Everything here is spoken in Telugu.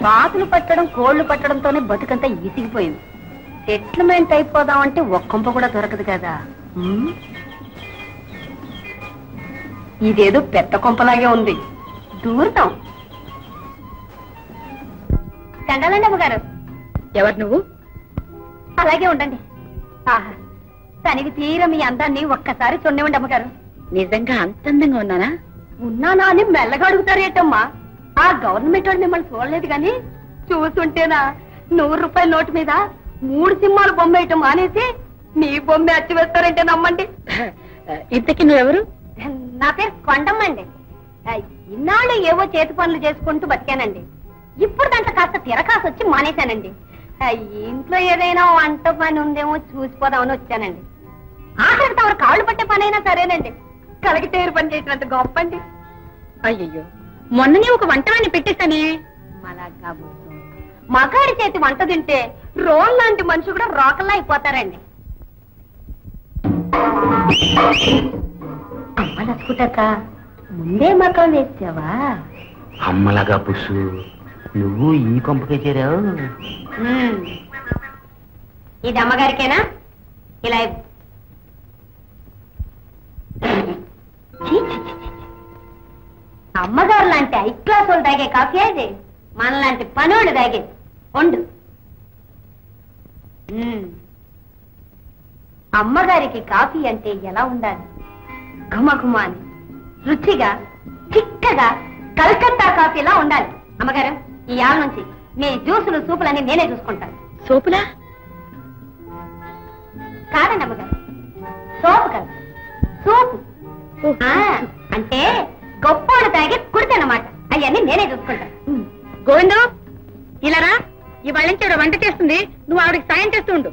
బాతులు పట్టడం కోళ్లు పట్టడంతోనే బతుకంతా ఈసిగిపోయింది. సెటిల్మెంట్ అయిపోదామంటే ఒక్కంప కూడా దొరకదు కదా. ఇదేదో పెద్ద కొంపలాగే ఉంది, దూరుతాం. చండాలండి అమ్మగారు. ఎవరు నువ్వు? అలాగే ఉండండి. ఆహా, తనివి తీర మీ అందాన్ని ఒక్కసారి చూడండి అమ్మగారు. నిజంగా అంత అందంగా ఉన్నానా? ఉన్నానా అని మెల్లగా అడుగుతారేటమ్మా. ఆ గవర్నమెంట్ వాడు మిమ్మల్ని చూడలేదు కానీ చూస్తుంటేనా 100 రూపాయల నోటు మీద 3 సింహాలు బొమ్మ వేయటం మానేసి మీ బొమ్మ అచ్చి వేస్తారంటే నమ్మండి. ఇంతకీ నువ్వెవరు? నా పేరు కొండమ్మ అండి. ఇన్నాళ్ళు ఏవో చేతి పనులు చేసుకుంటూ బతికానండి. ఇప్పుడు దాంట్లో కాస్త తిరకాసు వచ్చి మానేశానండి. ఇంట్లో ఏదైనా వంట పని ఉందేమో చూసిపోదామని వచ్చానండి. ఆఖరికి తమరు కాళ్ళు పట్టే పని అయినా సరేనండి, కలిగితేరు పని చేసినంత గొప్ప అండి. అయ్యయ్యో, మొన్ననే ఒక వంటవాన్ని పెట్టేశానే. మలాగా మగాడి చేతి వంట తింటే రోల్ లాంటి మనిషి కూడా రోకల్లా అయిపోతారండి. అమ్మ నచ్చుకుంటాక ముందే మకం వేసావా? అమ్మలాగా పుస్సు, నువ్వు ఈ కొంపకే చేరావు. ఇది అమ్మగారికేనా? ఇలా అమ్మగారు లాంటి హై క్లాస్ వాళ్ళు తాగే కాఫీ అది మనలాంటి పనోళ్ళు తాగేది. వండు. అమ్మగారికి కాఫీ అంటే ఎలా ఉండాలి? ఘుమఘుమ అని రుచిగా చిక్కగా కలకత్తా కాఫీలా ఉండాలి. అమ్మగారు, ఈ ఆల నుంచి మీ జ్యూసులు సూపులన్నీ నేనే చూసుకుంటాను. సోపులా? కాదండి అమ్మగారు, సోపు కాదు, సూపు. అంటే గొప్పోడు తాగి కుడితేనమాట. అవన్నీ నేనే చూసుకుంటాను. గోవిందు, ఇలా రా. ఇవాళ నుంచి వంట చేస్తుంది, నువ్వు ఆవిడకి సాయం చేస్తూ ఉండు.